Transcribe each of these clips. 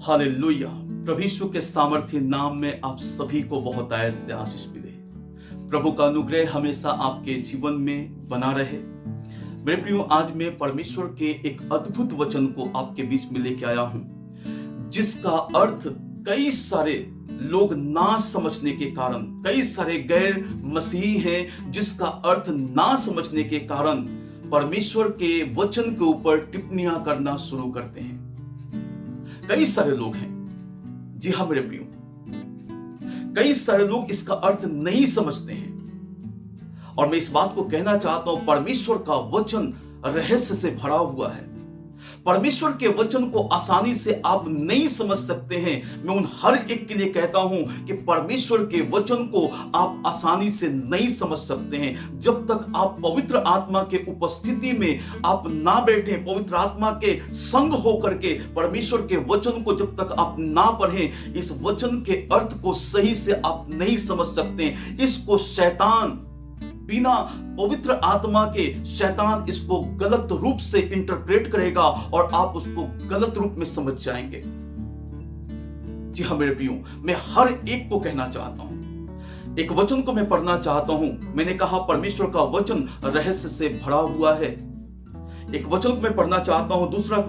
Hallelujah. प्रभु यीशु के सामर्थ्य नाम में आप सभी को बहुत आयत से आशीष मिले। प्रभु का अनुग्रह हमेशा आपके जीवन में बना रहे। मेरे प्रियो, आज मैं परमेश्वर के एक अद्भुत वचन को आपके बीच में लेके आया हूं, जिसका अर्थ कई सारे लोग ना समझने के कारण, कई सारे गैर मसीही हैं जिसका अर्थ ना समझने के कारण परमेश्वर के वचन के ऊपर टिप्पणियां करना शुरू करते हैं। कई सारे लोग हैं, जी हाँ मेरे प्रियो, कई सारे लोग इसका अर्थ नहीं समझते हैं। और मैं इस बात को कहना चाहता हूं, परमेश्वर का वचन रहस्य से भरा हुआ है। परमेश्वर के वचन को आसानी से आप नहीं समझ सकते हैं। मैं उन हर एक के लिए कहता हूं कि परमेश्वर के वचन को आप आसानी से नहीं समझ सकते हैं जब तक आप पवित्र आत्मा के उपस्थिति में आप ना बैठे, पवित्र आत्मा के संग होकर के परमेश्वर के वचन को जब तक आप ना पढ़ें, इस वचन के अर्थ को सही से आप नहीं समझ सकते। इसको शैतान, बिना पवित्र आत्मा के शैतान इसको गलत रूप से इंटरप्रेट करेगा और आप उसको गलत रूप में समझ जाएंगे। जी हाँ मेरे प्रियो, मैं हर एक को कहना चाहता हूं, एक वचन को मैं पढ़ना चाहता हूं। मैंने कहा परमेश्वर का वचन रहस्य से भरा हुआ है। एक वचन को मैं पढ़ना चाहता हूं, दूसरा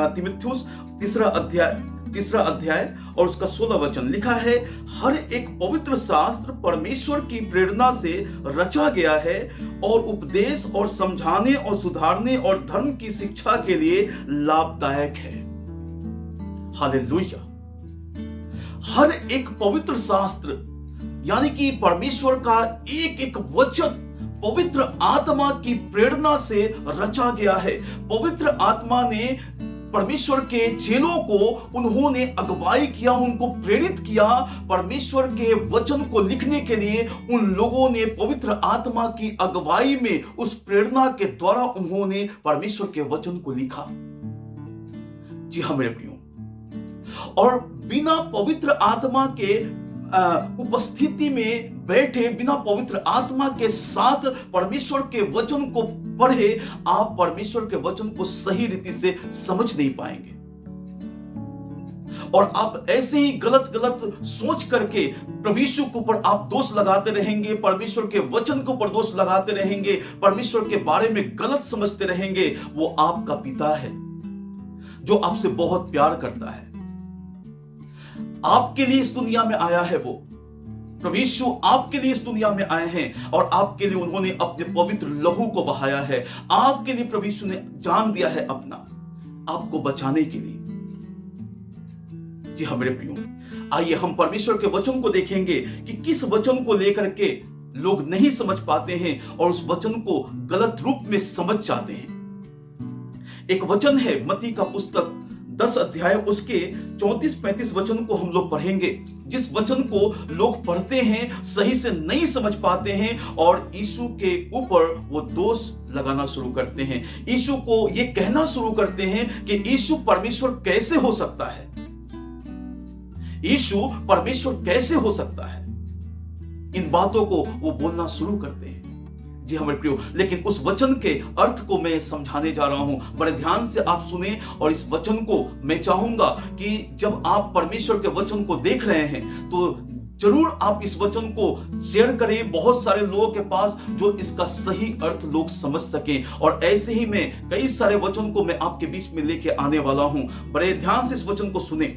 तीमुथियुस तीसरा अध्याय और उसका 16 वचन। लिखा है, हर एक पवित्र शास्त्र परमेश्वर की प्रेरणा से रचा गया है और उपदेश और समझाने और सुधारने और धर्म की शिक्षा के लिए लाभदायक है। हालेलुया। हर एक पवित्र शास्त्र यानी कि परमेश्वर का एक एक वचन पवित्र आत्मा की प्रेरणा से रचा गया है। पवित्र आत्मा ने परमेश्वर के चेलों को, उन्होंने अगुवाई किया, उनको प्रेरित किया परमेश्वर के वचन को लिखने के लिए। उन लोगों ने पवित्र आत्मा की अगुवाई में, उस प्रेरणा के द्वारा उन्होंने परमेश्वर के वचन को लिखा। जी हाँ मेरे प्रियो, और बिना पवित्र आत्मा के उपस्थिति में बैठे, बिना पवित्र आत्मा के साथ परमेश्वर के वचन को पढ़े, आप परमेश्वर के वचन को सही रीति से समझ नहीं पाएंगे। और आप ऐसे ही गलत गलत सोच करके प्रभु यीशु के ऊपर आप दोष लगाते रहेंगे, परमेश्वर के वचन के ऊपर दोष लगाते रहेंगे, परमेश्वर के बारे में गलत समझते रहेंगे। वो आपका पिता है जो आपसे बहुत प्यार करता है, आपके लिए इस दुनिया में आया है। वो प्रभु यीशु आपके लिए इस दुनिया में आए हैं और आपके लिए उन्होंने अपने पवित्र लहू को बहाया है। आपके लिए प्रभु यीशु ने जान दिया है अपना, आपको बचाने के लिए। जी हाँ मेरे प्रियो, आइए हम परमेश्वर के वचन को देखेंगे कि किस वचन को लेकर के लोग नहीं समझ पाते हैं और उस वचन को गलत रूप में समझ जाते हैं। एक वचन है मत्ती का पुस्तक 10 अध्याय, उसके 34-35 वचन को हम लोग पढ़ेंगे। जिस वचन को लोग पढ़ते हैं, सही से नहीं समझ पाते हैं और यीशु के ऊपर वो दोष लगाना शुरू करते हैं। यीशु को ये कहना शुरू करते हैं कि यीशु परमेश्वर कैसे हो सकता है, यीशु परमेश्वर कैसे हो सकता है। इन बातों को वो बोलना शुरू करते हैं। जी हमारे प्रियो, लेकिन उस वचन के अर्थ को मैं समझाने जा रहा हूं। बड़े ध्यान से आप सुने और इस वचन को मैं चाहूंगा कि जब आप परमेश्वर के वचन को देख रहे हैं तो जरूर आप इस वचन को शेयर करें बहुत सारे लोगों के पास, जो इसका सही अर्थ लोग समझ सकें। और ऐसे ही मैं कई सारे वचन को मैं आपके बीच में लेके आने वाला हूं। बड़े ध्यान से इस वचन को सुने।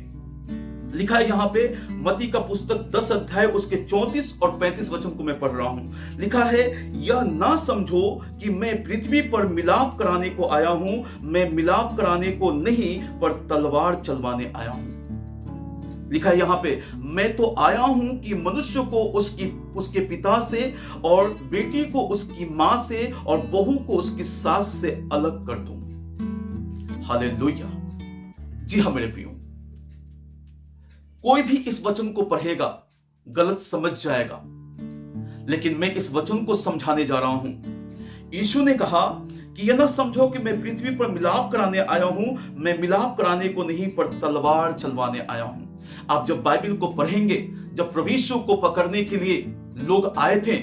लिखा है यहां पे मत्ती का पुस्तक 10 अध्याय उसके 34 और 35 वचन को मैं पढ़ रहा हूं। लिखा है, यह ना समझो कि मैं पृथ्वी पर मिलाप कराने को आया हूं। मैं मिलाप कराने को नहीं पर तलवार चलवाने आया हूं। लिखा है यहां पे, मैं तो आया हूं कि मनुष्य को उसके पिता से और बेटी को उसकी मां से और बहू को उसकी सास से अलग कर दूं। हालेलुया। जी हाँ मेरे प्रियो, कोई भी इस वचन को पढ़ेगा गलत समझ जाएगा, लेकिन मैं इस वचन को समझाने जा रहा हूं। यीशु ने कहा कि यह ना समझो कि मैं पृथ्वी पर मिलाप कराने आया हूं। मैं मिलाप कराने को नहीं पर तलवार चलवाने आया हूं। आप जब बाइबल को पढ़ेंगे, जब प्रभु यीशु को पकड़ने के लिए लोग आए थे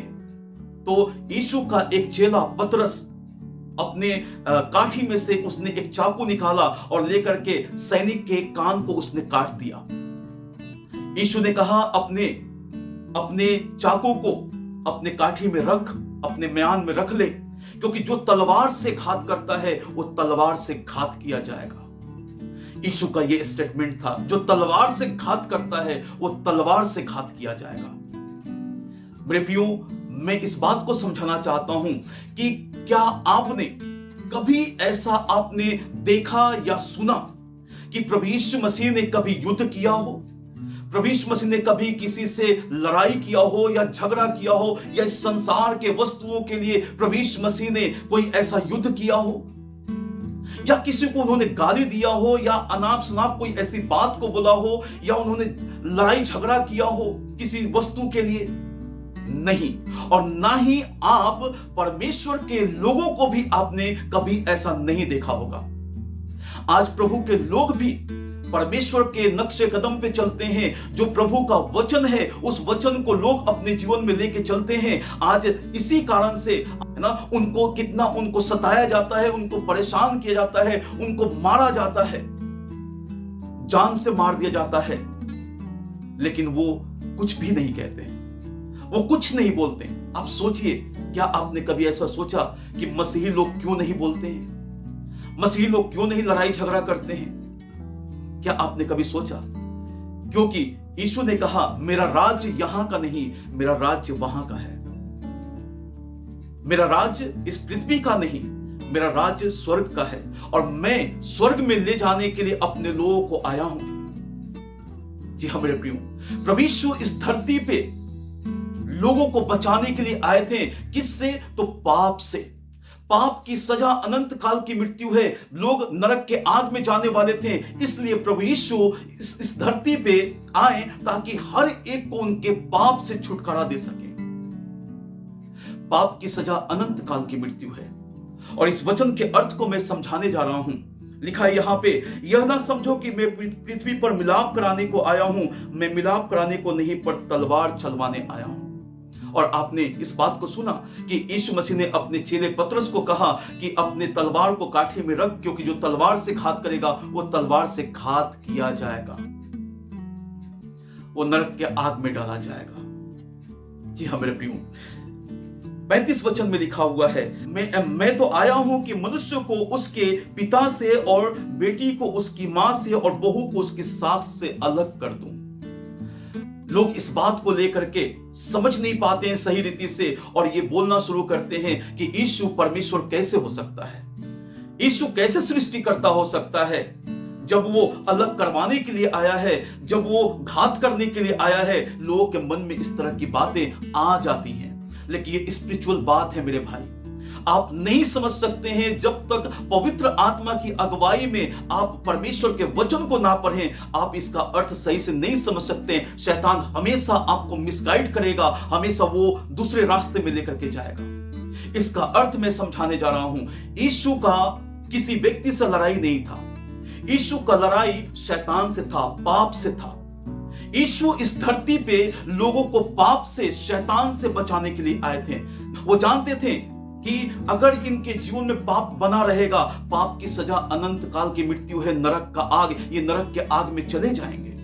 तो यीशु का एक चेला पतरस, अपने काठी में से उसने एक चाकू निकाला और लेकर के सैनिक के कान को उसने काट दिया। यीशु ने कहा अपने चाकू को अपने काठी में रख, अपने म्यान में रख ले, क्योंकि जो तलवार से घात करता है वो तलवार से घात किया जाएगा। यीशु का ये स्टेटमेंट था, जो तलवार से घात करता है वो तलवार से घात किया जाएगा। मेरे प्रियो, मैं इस बात को समझाना चाहता हूं कि क्या आपने कभी ऐसा आपने देखा या सुना कि प्रभु यीशु मसीह ने कभी युद्ध किया हो, प्रभु यीशु मसीह ने कभी किसी से लड़ाई किया हो या झगड़ा किया हो, या इस संसार के वस्तुओं के लिए प्रभु यीशु मसीह ने कोई ऐसा युद्ध किया हो, या किसी को उन्होंने गाली दिया हो, या अनाप शनाप कोई ऐसी बात को बोला हो, या उन्होंने लड़ाई झगड़ा किया हो किसी वस्तु के लिए? नहीं। और ना ही आप परमेश्वर के लोगों को भी आपने कभी ऐसा नहीं देखा होगा। आज प्रभु के लोग भी परमेश्वर के नक्शे कदम पे चलते हैं। जो प्रभु का वचन है उस वचन को लोग अपने जीवन में लेके चलते हैं। आज इसी कारण से है ना, उनको सताया जाता है, उनको परेशान किया जाता है, उनको मारा जाता है, जान से मार दिया जाता है, लेकिन वो कुछ भी नहीं कहते हैं, वो कुछ नहीं बोलते। आप सोचिए, क्या आपने कभी ऐसा सोचा कि मसीही लोग क्यों नहीं बोलते हैं? मसीही लोग क्यों नहीं लड़ाई झगड़ा करते हैं? क्या आपने कभी सोचा? क्योंकि यीशु ने कहा, मेरा राज्य यहां का नहीं, मेरा राज्य वहां का है। मेरा राज्य इस पृथ्वी का नहीं, मेरा राज्य स्वर्ग का है, और मैं स्वर्ग में ले जाने के लिए अपने लोगों को आया हूं। जी हाँ मेरे प्रियो, प्रभु यीशु इस धरती पे लोगों को बचाने के लिए आए थे। किससे? तो पाप से। पाप की सजा अनंत काल की मृत्यु है। लोग नरक के आग में जाने वाले थे, इसलिए प्रभु यीशु इस धरती पे आए ताकि हर एक को उनके पाप से छुटकारा दे सके। पाप की सजा अनंत काल की मृत्यु है। और इस वचन के अर्थ को मैं समझाने जा रहा हूं। लिखा है यहां पे, यह ना समझो कि मैं पृथ्वी पर मिलाप कराने को आया हूं। मैं मिलाप कराने को नहीं, पर तलवार चलवाने आया हूं। और आपने इस बात को सुना कि यीशु मसीह ने अपने चेले पतरस को कहा कि अपने तलवार को काठी में रख, क्योंकि जो तलवार से घात करेगा वो तलवार से घात किया जाएगा, वो नरक के आग में डाला जाएगा। जी हाँ मेरे प्रियो, 35 वचन में लिखा हुआ है, मैं तो आया हूं कि मनुष्य को उसके पिता से, और बेटी को उसकी मां से, और बहू को उसकी सास से अलग कर दूं। लोग इस बात को लेकर के समझ नहीं पाते हैं सही रीति से, और ये बोलना शुरू करते हैं कि यीशु परमेश्वर कैसे हो सकता है, यीशु कैसे सृष्टिकर्ता हो सकता है, जब वो अलग करवाने के लिए आया है, जब वो घात करने के लिए आया है। लोगों के मन में इस तरह की बातें आ जाती हैं, लेकिन ये स्पिरिचुअल बात है मेरे भाई। आप नहीं समझ सकते हैं जब तक पवित्र आत्मा की अगुवाई में आप परमेश्वर के वचन को ना पढ़ें, आप इसका अर्थ सही से नहीं समझ सकते। शैतान हमेशा आपको मिसगाइड करेगा, हमेशा वो दूसरे रास्ते में लेकर के जाएगा। इसका अर्थ मैं समझाने जा रहा हूं। यीशु का किसी व्यक्ति से लड़ाई नहीं था, यीशु का लड़ाई शैतान से था, पाप से था। यीशु इस धरती पे लोगों को पाप से, शैतान से बचाने के लिए आए थे। वो जानते थे कि अगर इनके जीवन में पाप बना रहेगा, पाप की सजा अनंत काल की मृत्यु है, नरक का आग, ये नरक के आग में चले जाएंगे।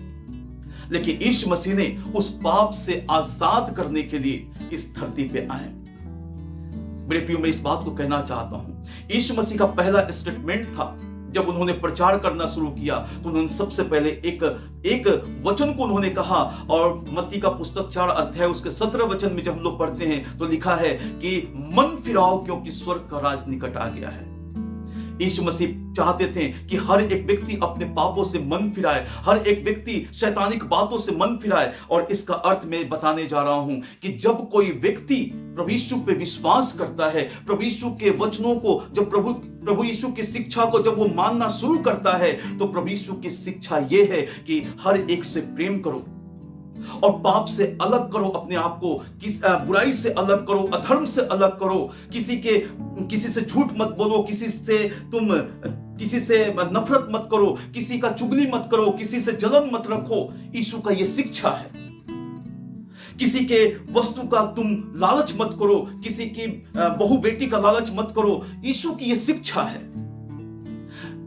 लेकिन यीशु मसीह ने उस पाप से आजाद करने के लिए इस धरती पे आए। मेरे प्रियो, मैं इस बात को कहना चाहता हूं, यीशु मसीह का पहला स्टेटमेंट था जब उन्होंने प्रचार करना शुरू किया, तो उन्होंने सबसे पहले एक वचन को उन्होंने कहा। और मत्ती का पुस्तक 4 अध्याय उसके 17 वचन में जब हम लोग पढ़ते हैं तो लिखा है कि मन फिराओ, क्योंकि स्वर्ग का राज निकट आ गया है। यीशु मसीह चाहते थे कि हर एक व्यक्ति अपने पापों से मन फिराए, हर एक व्यक्ति शैतानिक बातों से मन फिराए। और इसका अर्थ मैं बताने जा रहा हूं कि जब कोई व्यक्ति प्रभु यीशु पे विश्वास करता है, प्रभु यीशु के वचनों को, जब प्रभु यीशु की शिक्षा को जब वो मानना शुरू करता है, तो प्रभु यीशु की शिक्षा ये है कि हर एक से प्रेम करो और पाप से अलग करो अपने आप को, बुराई से अलग करो, अधर्म से अलग करो, किसी से झूठ मत बोलो, किसी से नफरत मत करो, किसी का चुगली मत करो, किसी से जलन मत रखो। यीशु का ये शिक्षा है किसी के वस्तु का तुम लालच मत करो, किसी की बहू बेटी का लालच मत करो। यीशु की यह शिक्षा है।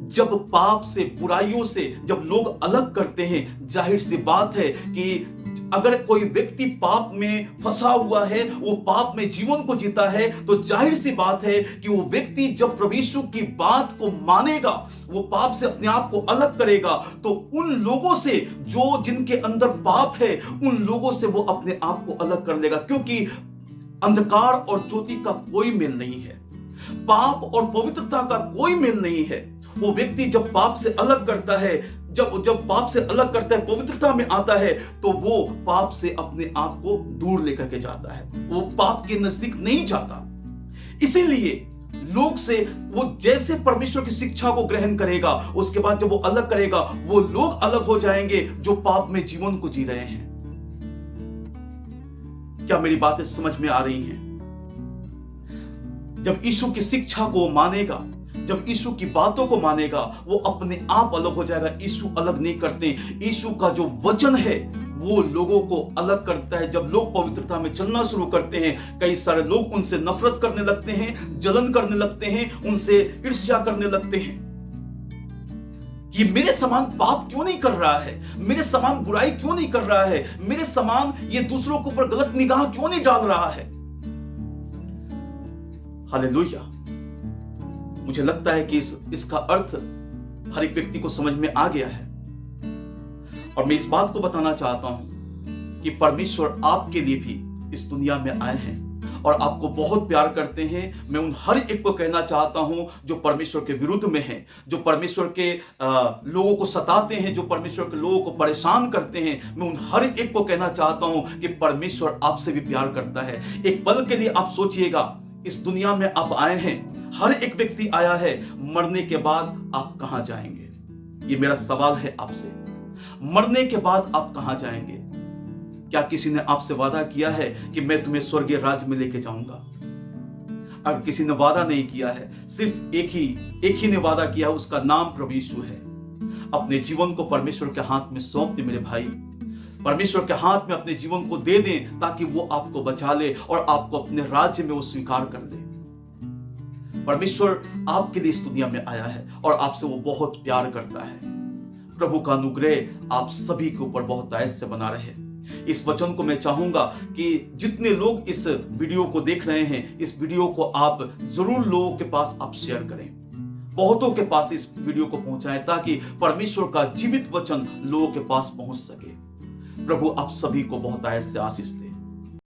जब पाप से, बुराइयों से जब लोग अलग करते हैं, जाहिर सी बात है कि अगर कोई व्यक्ति पाप में फंसा हुआ है, वो पाप में जीवन को जीता है, तो जाहिर सी बात है कि वो व्यक्ति जब प्रभु यीशु की बात को मानेगा, वो पाप से अपने आप को अलग करेगा, तो उन लोगों से जो जिनके अंदर पाप है, उन लोगों से वो अपने आप को अलग कर लेगा। क्योंकि अंधकार और ज्योति का कोई मेल नहीं है, पाप और पवित्रता का कोई मेल नहीं है। वो व्यक्ति जब पाप से अलग करता है, जब पाप से अलग करता है, पवित्रता में आता है, तो वो पाप से अपने आप को दूर लेकर के जाता है, वो पाप के नजदीक नहीं जाता। इसीलिए लोग से वो जैसे परमेश्वर की शिक्षा को ग्रहण करेगा, उसके बाद जब वो अलग करेगा, वो लोग अलग हो जाएंगे जो पाप में जीवन को जी रहे हैं। क्या मेरी बातें समझ में आ रही हैं? जब यीशु की शिक्षा को मानेगा, जब यीशु की बातों को मानेगा, वो अपने आप अलग हो जाएगा। यीशु अलग नहीं करते। यीशु का जो वचन है वो लोगों को अलग करता है। जब लोग पवित्रता में चलना शुरू करते हैं, कई सारे लोग उनसे नफरत करने लगते हैं, जलन करने लगते हैं, उनसे ईर्ष्या करने लगते हैं कि मेरे समान पाप क्यों नहीं कर रहा है, मेरे समान बुराई क्यों नहीं कर रहा है, मेरे समान ये दूसरों के ऊपर गलत निगाह क्यों नहीं डाल रहा है। हालेलुया। मुझे लगता है कि इसका अर्थ हर एक व्यक्ति को समझ में आ गया है। और मैं इस बात को बताना चाहता हूं कि परमेश्वर आपके लिए भी इस दुनिया में आए हैं और आपको बहुत प्यार करते हैं। मैं उन हर एक को कहना चाहता हूं जो परमेश्वर के विरुद्ध में हैं, जो परमेश्वर के लोगों को सताते हैं, जो परमेश्वर के लोगों को परेशान करते हैं, मैं उन हर एक को कहना चाहता हूं कि परमेश्वर आपसे भी प्यार करता है। एक पल के लिए आप सोचिएगा, इस दुनिया में आप आए हैं, हर एक व्यक्ति आया है, मरने के बाद आप कहां जाएंगे? ये मेरा सवाल है आपसे। मरने के बाद आप कहां जाएंगे? क्या किसी ने आपसे वादा किया है कि मैं तुम्हें स्वर्गीय राज्य में लेके जाऊंगा? अगर किसी ने वादा नहीं किया है, सिर्फ एक ही ने वादा किया, उसका नाम प्रभु यीशु है। अपने जीवन को परमेश्वर के हाथ में सौंप दे मेरे भाई। परमेश्वर के हाथ में अपने जीवन को दे दें ताकि वो आपको बचा ले और आपको अपने राज्य में वो स्वीकार कर ले। परमेश्वर आपके लिए इस दुनिया में आया है और आपसे वो बहुत प्यार करता है। प्रभु का अनुग्रह आप सभी के ऊपर बहुत आयत से बना रहे। इस वचन को मैं चाहूंगा कि जितने लोग इस वीडियो को देख रहे हैं, इस वीडियो को आप जरूर लोगों के पास आप शेयर करें, बहुतों के पास इस वीडियो को पहुंचाएं ताकि परमेश्वर का जीवित वचन लोगों के पास पहुंच सके। प्रभु आप सभी को बहुत आयत से आशीष दे।